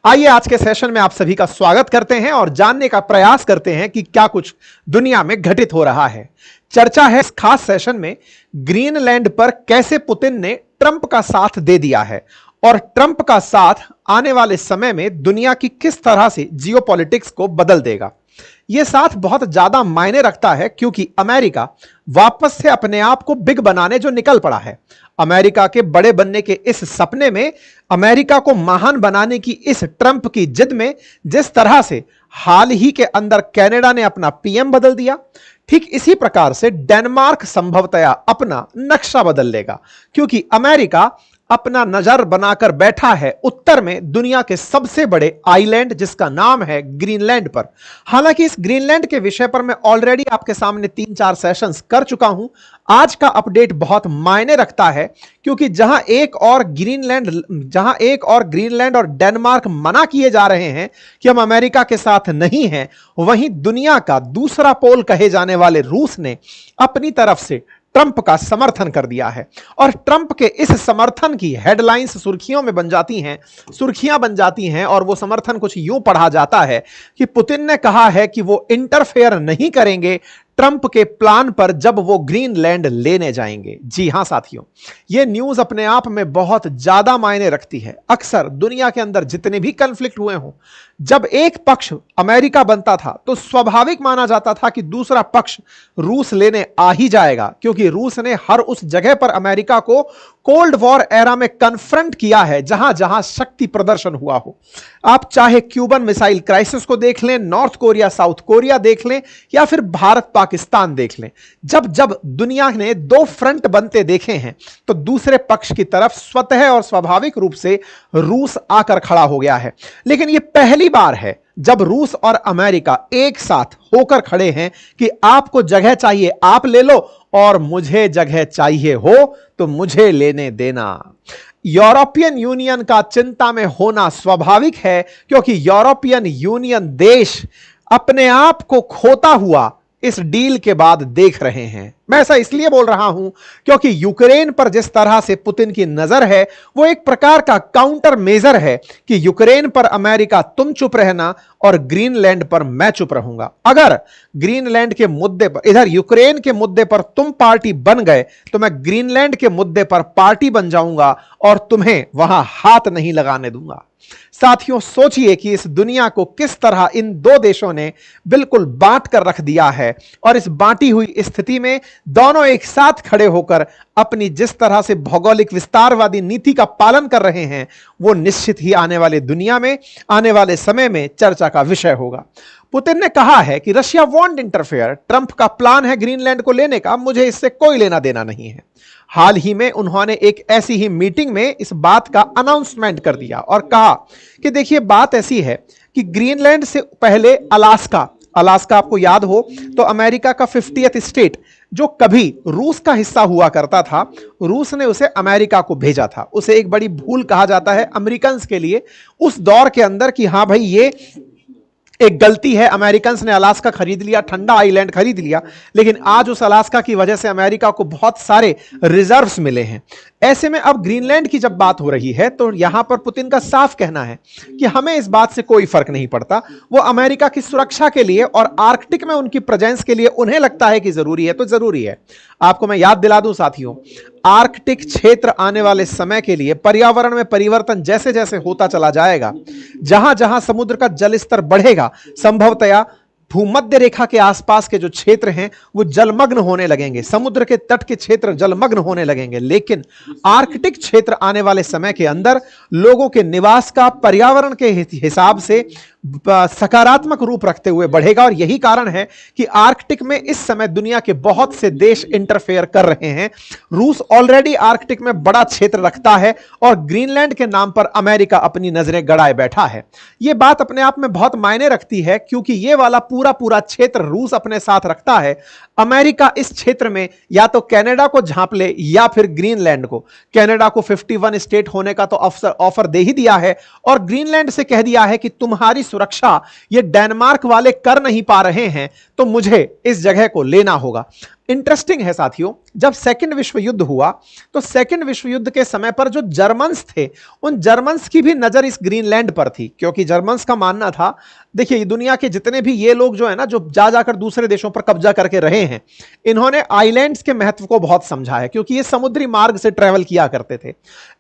आइए आज के सेशन में आप सभी का स्वागत करते हैं और जानने का प्रयास करते हैं कि क्या कुछ दुनिया में घटित हो रहा है। चर्चा है इस खास सेशन में ग्रीनलैंड पर कैसे पुतिन ने ट्रंप का साथ दे दिया है और ट्रंप का साथ आने वाले समय में दुनिया की किस तरह से जियोपॉलिटिक्स को बदल देगा। यह साथ बहुत ज्यादा मायने रखता है क्योंकि अमेरिका वापस से अपने आप को बिग बनाने जो निकल पड़ा है। अमेरिका के बड़े बनने के इस सपने में, अमेरिका को महान बनाने की इस ट्रंप की जिद में, जिस तरह से हाल ही के अंदर कनाडा ने अपना पीएम बदल दिया, ठीक इसी प्रकार से डेनमार्क संभवतया अपना नक्शा बदल लेगा क्योंकि अमेरिका अपना नजर बनाकर बैठा है उत्तर में दुनिया के सबसे बड़े आइलैंड जिसका नाम है ग्रीनलैंड पर। हालांकि इस ग्रीनलैंड के विषय पर मैं ऑलरेडी आपके सामने 3-4 सेशंस कर चुका हूं। आज का अपडेट बहुत मायने रखता है क्योंकि जहां एक और ग्रीनलैंड और डेनमार्क मना किए जा रहे हैं कि हम अमेरिका के साथ नहीं हैं, वहीं दुनिया का दूसरा पोल कहे जाने वाले रूस ने अपनी तरफ से ट्रंप का समर्थन कर दिया है और ट्रंप के इस समर्थन की हेडलाइंस सुर्खियां बन जाती हैं और वो समर्थन कुछ यूं पढ़ा जाता है कि पुतिन ने कहा है कि वो इंटरफेयर नहीं करेंगे ट्रंप के प्लान पर जब वो ग्रीनलैंड लेने जाएंगे। जी हां साथियों, ये न्यूज अपने आप में बहुत ज्यादा मायने रखती है। अक्सर दुनिया के अंदर जितने भी कॉन्फ्लिक्ट हुए हों, जब एक पक्ष अमेरिका बनता था तो स्वाभाविक माना जाता था कि दूसरा पक्ष रूस लेने आ ही जाएगा क्योंकि रूस ने हर उस जगह पर अमेरिका को कोल्ड वॉर एरा में कन्फ्रंट किया है जहां जहां शक्ति प्रदर्शन हुआ हो। आप चाहे क्यूबन मिसाइल क्राइसिस को देख लें, नॉर्थ कोरिया साउथ कोरिया देख लें या फिर भारत पाकिस्तान देख लें, जब जब दुनिया ने दो फ्रंट बनते देखे हैं तो दूसरे पक्ष की तरफ स्वतः और स्वाभाविक रूप से रूस आकर खड़ा हो गया है। लेकिन यह पहली बार है जब रूस और अमेरिका एक साथ होकर खड़े हैं कि आपको जगह चाहिए आप ले लो और मुझे जगह चाहिए हो तो मुझे लेने देना। यूरोपियन यूनियन का चिंता में होना स्वाभाविक है क्योंकि यूरोपियन यूनियन देश अपने आप को खोता हुआ इस डील के बाद देख रहे हैं। मैं ऐसा इसलिए बोल रहा हूं क्योंकि यूक्रेन पर जिस तरह से पुतिन की नजर है वो एक प्रकार का काउंटर मेजर है कि यूक्रेन पर अमेरिका तुम चुप रहना और ग्रीनलैंड पर मैं चुप रहूंगा। अगर ग्रीनलैंड के मुद्दे पर, इधर यूक्रेन के मुद्दे पर तुम पार्टी बन गए तो मैं ग्रीनलैंड के मुद्दे पर पार्टी बन जाऊंगा और तुम्हें वहां हाथ नहीं लगाने दूंगा। साथियों, सोचिए कि इस दुनिया को किस तरह इन दो देशों ने बिल्कुल बांट कर रख दिया है और इस बांटी हुई स्थिति में दोनों एक साथ खड़े होकर अपनी जिस तरह से भौगोलिक विस्तारवादी नीति का पालन कर रहे हैं वो निश्चित ही आने वाले दुनिया में, आने वाले समय में चर्चा का विषय होगा। पुतिन ने कहा है कि रशिया वॉन्ट इंटरफेयर, ट्रंप का प्लान है ग्रीनलैंड को लेने का, मुझे इससे कोई लेना देना नहीं है। हाल ही में उन्होंने एक ऐसी ही मीटिंग में इस बात का अनाउंसमेंट कर दिया और कहा कि देखिए बात ऐसी है कि ग्रीनलैंड से पहले अलास्का आपको याद हो तो अमेरिका का 50th स्टेट जो कभी रूस का हिस्सा हुआ करता था, रूस ने उसे अमेरिका को भेजा था। उसे एक बड़ी भूल कहा जाता है अमेरिकन के लिए उस दौर के अंदर कि हां भाई ये एक गलती है, अमेरिकन ने अलास्का खरीद लिया, ठंडा आइलैंड खरीद लिया, लेकिन आज उस अलास्का की वजह से अमेरिका को बहुत सारे रिजर्व्स मिले हैं। ऐसे में अब ग्रीनलैंड की जब बात हो रही है तो यहां पर पुतिन का साफ कहना है कि हमें इस बात से कोई फर्क नहीं पड़ता। वो अमेरिका की सुरक्षा के लिए और आर्कटिक में उनकी प्रेजेंस के लिए उन्हें लगता है कि जरूरी है तो जरूरी है। आपको मैं याद दिला दूं साथियों, आर्कटिक क्षेत्र आने वाले समय के लिए पर्यावरण में परिवर्तन जैसे जैसे होता चला जाएगा, जहां जहां समुद्र का जल स्तर बढ़ेगा, संभवतया भूमध्य रेखा के आसपास के जो क्षेत्र हैं वो जलमग्न होने लगेंगे, समुद्र के तट के क्षेत्र जलमग्न होने लगेंगे। लेकिन आर्कटिक क्षेत्र आने वाले समय के अंदर लोगों के निवास का पर्यावरण के हिसाब से सकारात्मक रूप रखते हुए बढ़ेगा और यही कारण है कि आर्कटिक में इस समय दुनिया के बहुत से देश इंटरफेयर कर रहे हैं। रूस ऑलरेडी आर्कटिक में बड़ा क्षेत्र रखता है और ग्रीनलैंड के नाम पर अमेरिका अपनी नजरें गड़ाए बैठा है। यह बात अपने आप में बहुत मायने रखती है क्योंकि यह वाला पूरा क्षेत्र रूस अपने साथ रखता है। अमेरिका इस क्षेत्र में या तो कनाडा को झांप ले या फिर ग्रीनलैंड को। कनाडा को 51 स्टेट होने का तो ऑफर दे ही दिया है और ग्रीनलैंड से कह दिया है कि तुम्हारी सुरक्षा ये डेनमार्क वाले कर नहीं पा रहे हैं तो मुझे इस जगह को लेना होगा। इंटरेस्टिंग है साथियों, जब सेकंड विश्व युद्ध हुआ तो सेकंड विश्व युद्ध के समय पर जो जर्मन्स थे, उन जर्मन्स की भी नजर इस ग्रीनलैंड पर थी, क्योंकि जर्मन्स का मानना था, देखिए दुनिया के जितने भी ये लोग जो है ना, जो जा जाकर दूसरे देशों पर कब्जा करके रहे हैं, इन्होंने आइलैंड्स के महत्व को बहुत समझा है, क्योंकि ये समुद्री मार्ग से ट्रेवल किया करते थे।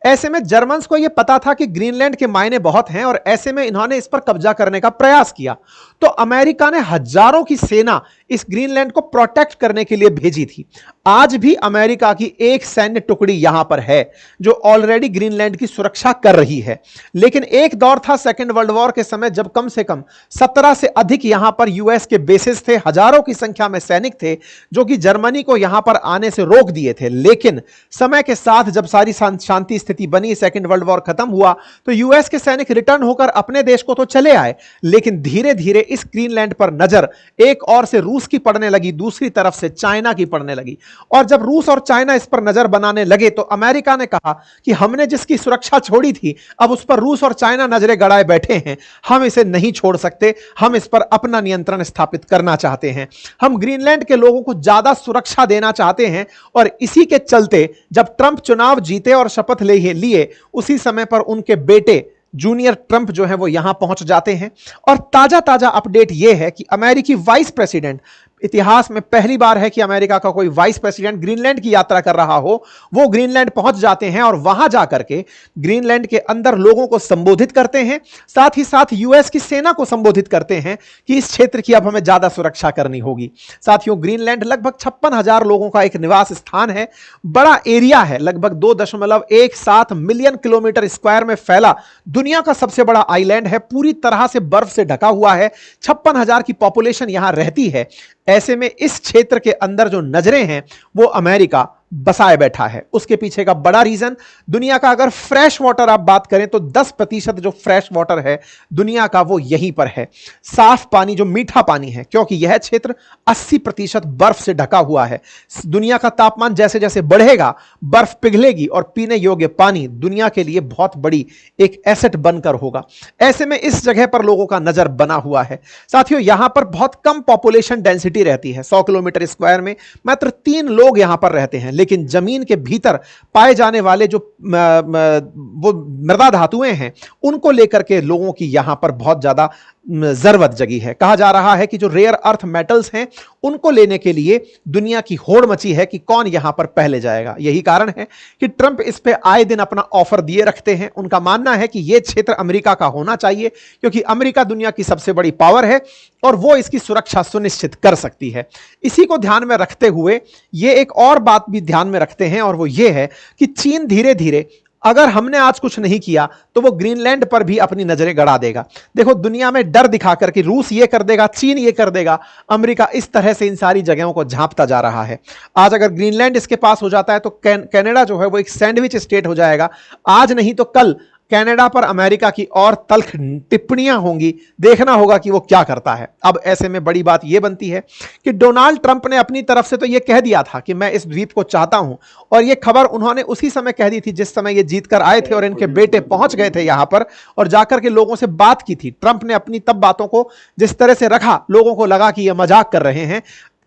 ऐसे में जर्मन्स को यह पता था कि ग्रीनलैंड के मायने बहुत हैं, और ऐसे में इन्होंने इस पर कब्जा करने का प्रयास किया। तो अमेरिका ने हजारों की सेना इस ग्रीनलैंड को प्रोटेक्ट करने के लिए भेजी थी। आज भी अमेरिका की एक सैन्य टुकड़ी यहां पर है जो ऑलरेडी ग्रीनलैंड की सुरक्षा कर रही है। लेकिन एक दौर था सेकेंड वर्ल्ड वॉर के समय, जब कम से कम 17 से अधिक यहां पर यूएस के बेसिस थे, हजारों की संख्या में सैनिक थे जो कि जर्मनी को यहां पर आने से रोक दिए थे। लेकिन समय के साथ जब सारी शांति स्थिति बनी, सेकेंड वर्ल्ड वॉर खत्म हुआ, तो यूएस के सैनिक रिटर्न होकर अपने देश को तो चले आए, लेकिन धीरे धीरे इस ग्रीनलैंड पर नजर एक और से रूस की पड़ने लगी, दूसरी तरफ से चाइना की पड़ने लगी। और जब रूस और चाइना इस पर नजर बनाने लगे तो अमेरिका ने कहा कि हमने जिसकी सुरक्षा छोड़ी थी, अब उस पर रूस और चाइना नजरें गड़ाए बैठे हैं, हम इसे नहीं छोड़ सकते, हम इस पर अपना नियंत्रण स्थापित करना चाहते हैं, हम ग्रीनलैंड के लोगों को ज्यादा सुरक्षा देना चाहते हैं। और इसी के चलते जब ट्रंप चुनाव जीते और शपथ लिए, उसी समय पर उनके बेटे जूनियर ट्रंप जो है वो यहां पहुंच जाते हैं। और ताजा ताजा अपडेट यह है कि अमेरिकी वाइस प्रेसिडेंट, इतिहास में पहली बार है कि अमेरिका का कोई वाइस प्रेसिडेंट ग्रीनलैंड की यात्रा कर रहा हो, वो ग्रीनलैंड पहुंच जाते हैं और वहां जाकर के ग्रीनलैंड के अंदर लोगों को संबोधित करते हैं, साथ ही साथ यूएस की सेना को संबोधित करते हैं कि इस क्षेत्र की अब हमें ज्यादा सुरक्षा करनी होगी। साथियों, ग्रीनलैंड लगभग 56,000 लोगों का एक निवास स्थान है, बड़ा एरिया है, लगभग 2.17 मिलियन किलोमीटर स्क्वायर में फैला दुनिया का सबसे बड़ा आइलैंड है, पूरी तरह से बर्फ से ढका हुआ है, 56,000 की पॉपुलेशन यहां रहती है। ऐसे में इस क्षेत्र के अंदर जो नजरें हैं वो अमेरिका बसाए बैठा है। उसके पीछे का बड़ा रीजन, दुनिया का अगर फ्रेश वाटर आप बात करें तो 10% जो फ्रेश वाटर है दुनिया का वो यहीं पर है, साफ पानी जो मीठा पानी है, क्योंकि यह क्षेत्र 80% बर्फ से ढका हुआ है। दुनिया का तापमान जैसे जैसे बढ़ेगा बर्फ पिघलेगी और पीने योग्य पानी दुनिया के लिए बहुत बड़ी एक एसेट बनकर होगा। ऐसे में इस जगह पर लोगों का नजर बना हुआ है। साथियों, यहां पर बहुत कम पॉपुलेशन डेंसिटी रहती है, 100 किलोमीटर स्क्वायर में मात्र 3 लोग यहां पर रहते हैं, लेकिन जमीन के भीतर पाए जाने वाले जो वो मृदा धातुएं हैं उनको लेकर के लोगों की यहां पर बहुत ज्यादा जरूरत जगी है। कहा जा रहा है कि जो रेयर अर्थ मेटल्स हैं उनको लेने के लिए दुनिया की होड़ मची है कि कौन यहां पर पहले जाएगा। यही कारण है कि ट्रंप इस पे आए दिन अपना ऑफर दिए रखते हैं। उनका मानना है कि यह क्षेत्र अमेरिका का होना चाहिए, क्योंकि अमेरिका दुनिया की सबसे बड़ी पावर है और वो इसकी सुरक्षा सुनिश्चित कर सकती है। इसी को ध्यान में रखते हुए ये एक और बात भी ध्यान में रखते हैं, और वो ये है कि चीन धीरे धीरे, अगर हमने आज कुछ नहीं किया तो वो ग्रीनलैंड पर भी अपनी नजरें गड़ा देगा। देखो, दुनिया में डर दिखाकर कि रूस ये कर देगा, चीन ये कर देगा, अमेरिका इस तरह से इन सारी जगहों को झांपता जा रहा है। आज अगर ग्रीनलैंड इसके पास हो जाता है तो कनाडा जो है वो एक सैंडविच स्टेट हो जाएगा। आज नहीं तो कल कनाडा पर अमेरिका की और तल्ख टिप्पणियां होंगी, देखना होगा कि वो क्या करता है। अब ऐसे में बड़ी बात यह बनती है कि डोनाल्ड ट्रंप ने अपनी तरफ से तो यह कह दिया था कि मैं इस द्वीप को चाहता हूं, और यह खबर उन्होंने उसी समय कह दी थी जिस समय ये जीत कर आए थे और इनके बेटे पहुंच गए थे यहां पर और जाकर के लोगों से बात की थी। ट्रंप ने अपनी तब बातों को जिस तरह से रखा, लोगों को लगा कि यह मजाक कर रहे हैं।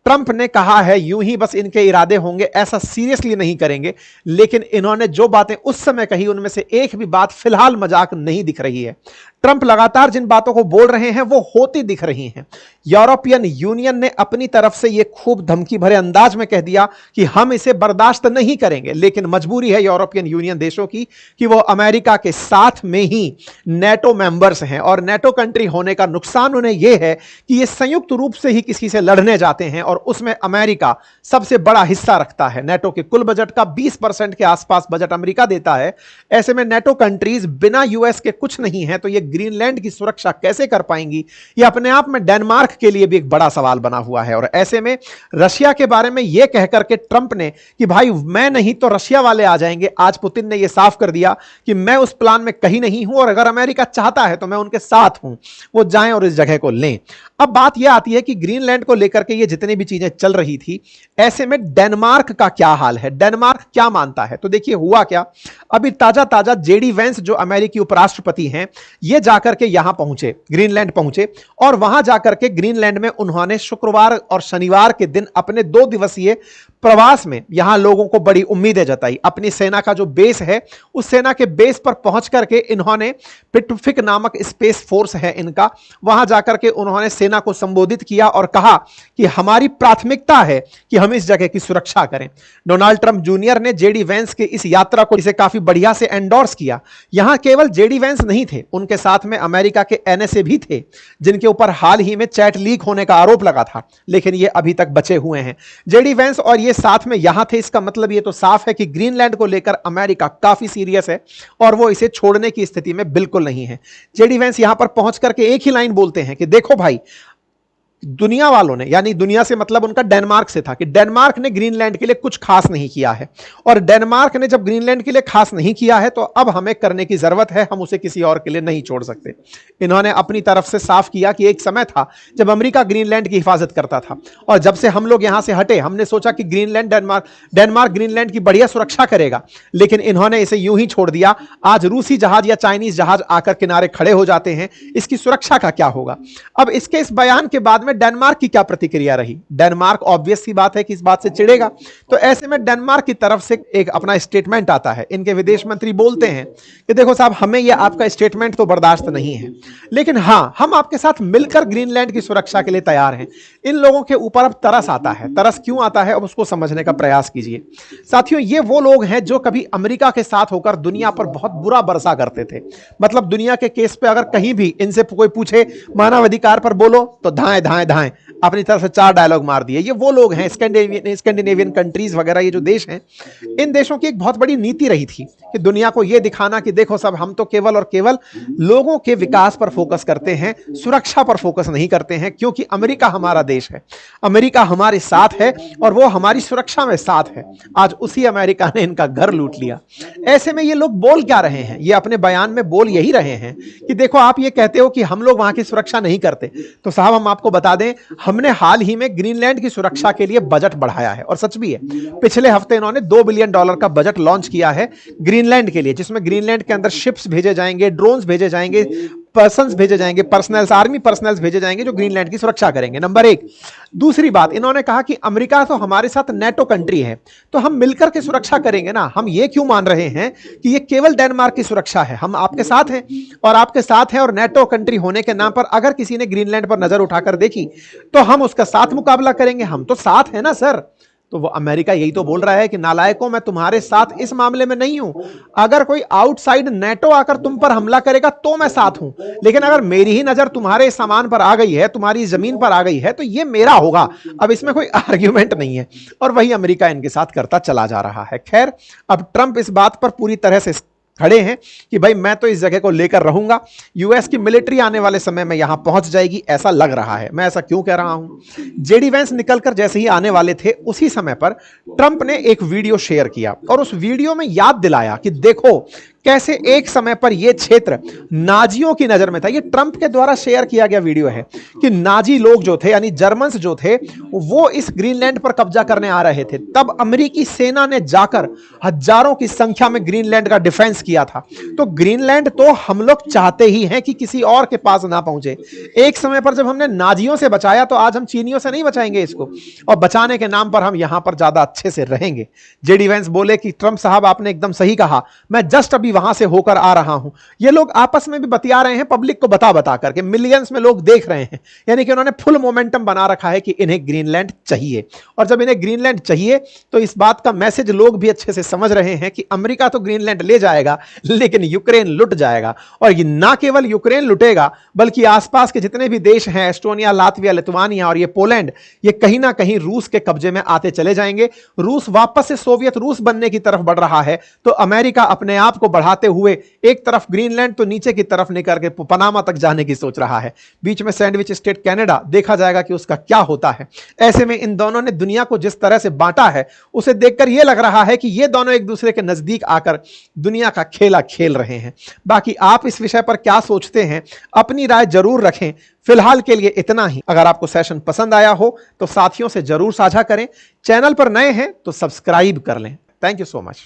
ट्रंप ने कहा है यूं ही बस इनके इरादे होंगे, ऐसा सीरियसली नहीं करेंगे, लेकिन इन्होंने जो बातें उस समय कही उनमें से एक भी बात फिलहाल मजाक नहीं दिख रही है। ट्रंप लगातार जिन बातों को बोल रहे हैं वो होती दिख रही हैं। यूरोपियन यूनियन ने अपनी तरफ से ये खूब धमकी भरे अंदाज में कह दिया कि हम इसे बर्दाश्त नहीं करेंगे, लेकिन मजबूरी है यूरोपियन यूनियन देशों की कि वो अमेरिका के साथ में ही नेटो मेंबर्स हैं, और नेटो कंट्री होने का नुकसान उन्हें यह है कि ये संयुक्त रूप से ही किसी से लड़ने जाते हैं, और उसमें अमेरिका सबसे बड़ा हिस्सा रखता है। नेटो के कुल बजट का 20% के आसपास बजट अमेरिका देता है। ऐसे में नेटो कंट्रीज बिना यूएस के कुछ नहीं है, तो ये ग्रीनलैंड की सुरक्षा कैसे कर पाएंगी, ये अपने आप में डेनमार्क के लिए भी एक बड़ा सवाल बना हुआ है। और ऐसे में रशिया के बारे में यह कहकर के ट्रंप ने कि भाई मैं नहीं तो रशिया वाले आ जाएंगे, आज पुतिन ने यह साफ कर दिया कि मैं उस प्लान में कहीं नहीं हूं, और अगर अमेरिका चाहता है तो मैं उनके साथ हूं, वो जाएं और इस जगह को लें। अब बात यह आती है कि ग्रीनलैंड को लेकर के ये जितनी भी चीजें चल रही थी, ऐसे में डेनमार्क का क्या हाल है, डेनमार्क क्या मानता है? तो देखिए हुआ क्या, अभी ताजा ताजा जेडी वेंस जो अमेरिकी उपराष्ट्रपति हैं, ये जाकर के यहां पहुंचे, ग्रीनलैंड पहुंचे, और वहां जाकर के ग्रीनलैंड में उन्होंने शुक्रवार और शनिवार के दिन अपने 2 दिवसीय प्रवास में यहां लोगों को बड़ी उम्मीदें जताई। अपनी सेना का जो बेस है, उस सेना के बेस पर पहुंच करके इन्होंने पिटफिक नामक स्पेस फोर्स है इनका, वहां जाकर के उन्होंने सेना को संबोधित किया और कहा कि हमारी प्राथमिकता है कि हम इस जगह की सुरक्षा करें। डोनाल्ड ट्रंप जूनियर ने जेडी वेंस के इस यात्रा को इसे काफी बढ़िया से एंडोर्स किया। यहां केवल जेडी वेंस नहीं थे, उनके साथ में अमेरिका के एनएसए भी थे, जिनके ऊपर हाल ही में चैट लीक होने का आरोप लगा था, लेकिन ये अभी तक बचे हुए हैं। जेडी वेंस और ये साथ में यहां थे, इसका मतलब ये तो साफ है कि ग्रीनलैंड को लेकर अमेरिका काफी सीरियस है और वो इसे छोड़ने की स्थिति में बिल्कुल नहीं है। जेडी वेंस यहां पर पहुंच करके एक ही लाइन बोलते हैं कि देखो भाई, दुनिया वालों ने, यानी दुनिया से मतलब उनका डेनमार्क से था, कि डेनमार्क ने ग्रीनलैंड के लिए कुछ खास नहीं किया है, और डेनमार्क ने जब ग्रीनलैंड के लिए खास नहीं किया है तो अब हमें करने की जरूरत है, हम उसे किसी और के लिए नहीं छोड़ सकते। इन्होंने अपनी तरफ से साफ किया कि एक समय था जब अमेरिका ग्रीनलैंड की हिफाजत करता था, और जब से हम लोग यहां से हटे, हमने सोचा कि ग्रीनलैंड डेनमार्क ग्रीनलैंड की बढ़िया सुरक्षा करेगा, लेकिन इन्होंने इसे यूं ही छोड़ दिया। आज रूसी जहाज या चाइनीज जहाज आकर किनारे खड़े हो जाते हैं, इसकी सुरक्षा का क्या होगा? अब इसके इस बयान के बाद में डेनमार्क की क्या प्रतिक्रिया रही? डेनमार्क ऑब्वियस सी बात है कि इस बात से चिढ़ेगा, तो ऐसे में डेनमार्क की तरफ से एक अपना स्टेटमेंट आता है। इनके विदेश मंत्री बोलते हैं कि देखो साहब, हमें यह आपका स्टेटमेंट तो बर्दाश्त नहीं है, लेकिन हां, हम आपके साथ मिलकर ग्रीनलैंड की सुरक्षा के लिए तैयार हैं। इन लोगों के ऊपर अब तरस आता है। तरस क्यों आता है, अब उसको समझने का प्रयास कीजिए। साथियों, ये वो लोग हैं जो कभी अमेरिका के साथ होकर दुनिया पर बहुत बुरा बरसा करते थे। मतलब दुनिया के केस पे अगर कहीं भी इनसे कोई पूछे मानवाधिकार पर बोलो, तो धाएं धाएं धाएं अपनी तरफ से 4 डायलॉग मार दिए। ये वो लोग हैं, स्कैंडिनेवियन कंट्रीज वगैरह, ये जो देश हैं, इन देशों की एक बहुत बड़ी नीति रही थी कि दुनिया को यह दिखाना कि देखो सब, हम तो केवल और केवल लोगों के विकास पर फोकस करते हैं, सुरक्षा पर फोकस नहीं करते हैं, क्योंकि अमेरिका हमारा देश है, अमेरिका हमारे साथ है और वो हमारी सुरक्षा में साथ है। आज उसी अमेरिका ने इनका घर लूट लिया। ऐसे में ये लोग बोल क्या रहे हैं? ये अपने बयान में बोल यही रहे हैं कि देखो, आप ये कहते हो कि हम लोग वहां की सुरक्षा नहीं करते, तो साहब हम आपको बता दें, हमने हाल ही में ग्रीनलैंड की सुरक्षा के लिए बजट बढ़ाया है, और सच भी है। पिछले हफ्ते इन्होंने $2 बिलियन का बजट लॉन्च किया है ग्रीनलैंड के लिए, जिसमें ग्रीनलैंड के अंदर शिप्स भेजे जाएंगे, ड्रोन्स भेजे जाएंगे, पर्सन्स भेजे जाएंगे, पर्सनल्स, आर्मी पर्सनल्स भेजे जाएंगे जो ग्रीनलैंड की सुरक्षा करेंगे, नंबर 1। दूसरी बात, इन्होंने कहा कि अमेरिका तो हमारे साथ नेटो कंट्री है, तो हम मिलकर के सुरक्षा करेंगे ना। हम ये क्यों मान रहे हैं कि ये केवल डेनमार्क की सुरक्षा है? हम आपके साथ हैं, और आपके साथ हैं, और नेटो कंट्री होने के नाम पर अगर किसी ने ग्रीनलैंड पर नजर उठाकर देखी तो हम उसका साथ मुकाबला करेंगे। हम तो साथ हैं ना सर। तो वो अमेरिका यही तो बोल रहा है कि नालायकों, मैं तुम्हारे साथ इस मामले में नहीं हूं। अगर कोई आउटसाइड नेटो आकर तुम पर हमला करेगा तो मैं साथ हूं, लेकिन अगर मेरी ही नजर तुम्हारे सामान पर आ गई है, तुम्हारी जमीन पर आ गई है, तो ये मेरा होगा। अब इसमें कोई आर्ग्यूमेंट नहीं है, और वही अमेरिका इनके साथ करता चला जा रहा है। खैर, अब ट्रंप इस बात पर पूरी तरह से खड़े हैं कि भाई मैं तो इस जगह को लेकर रहूंगा, यूएस की मिलिट्री आने वाले समय में यहां पहुंच जाएगी, ऐसा लग रहा है। मैं ऐसा क्यों कह रहा हूं? जेडी वेंस निकलकर जैसे ही आने वाले थे, उसी समय पर ट्रंप ने एक वीडियो शेयर किया, और उस वीडियो में याद दिलाया कि देखो कैसे एक समय पर यह क्षेत्र नाजियों की नजर में था। यह ट्रंप के द्वारा शेयर किया गया वीडियो है कि नाजी लोग जो थे, यानी जर्मन्स जो थे, वो इस ग्रीनलैंड पर कब्जा करने आ रहे थे। तब अमेरिकी सेना ने जाकर हजारों की संख्या में ग्रीनलैंड का डिफेंस किया था। तो ग्रीनलैंड तो हम लोग चाहते ही हैं कि किसी और के पास ना पहुंचे। एक समय पर जब हमने नाजियों से बचाया, तो आज हम चीनियों से नहीं बचाएंगे इसको, और बचाने के नाम पर हम यहां पर ज्यादा अच्छे से रहेंगे। जेडी वेंस बोले कि ट्रंप साहब, आपने एकदम सही कहा, मैं जस्ट अभी वहां से होकर आ रहा हूं। ये लोग आपस में भी बतिया रहे हैं, पब्लिक को बता बता करके, मिलियंस में लोग देख रहे हैं, यानी कि उन्होंने फुल मोमेंटम बना रखा है कि इन्हें ग्रीनलैंड चाहिए। और जब इन्हें ग्रीनलैंड चाहिए, तो इस बात का मैसेज लोग भी अच्छे से समझ रहे हैं कि अमेरिका तो ग्रीनलैंड ले जाएगा, लेकिन यूक्रेन लुट जाएगा। और ये ना केवल यूक्रेन लुटेगा, बल्कि आसपास के जितने भी देश हैं, एस्टोनिया, लातविया, लिथुआनिया और ये पोलैंड, ये कहीं ना कहीं रूस के कब्जे में आते चले जाएंगे। रूस वापस से सोवियत रूस बनने की तरफ बढ़ रहा है, तो अमेरिका अपने आप को बढ़ा बढ़ाते हुए एक तरफ ग्रीनलैंड तो नीचे की तरफ निकल के पनामा तक जाने की सोच रहा है। बीच में सैंडविच स्टेट कनाडा, देखा जाएगा कि उसका क्या होता है। ऐसे में इन दोनों ने दुनिया को जिस तरह से बांटा है, उसे देखकर यह लग रहा है कि ये दोनों एक दूसरे के नजदीक आकर दुनिया का खेला खेल रहे हैं। बाकी आप इस विषय पर क्या सोचते हैं, अपनी राय जरूर रखें। फिलहाल के लिए इतना ही। अगर आपको सेशन पसंद आया हो तो साथियों से जरूर साझा करें। चैनल पर नए हैं तो सब्सक्राइब कर लें। Thank you so much.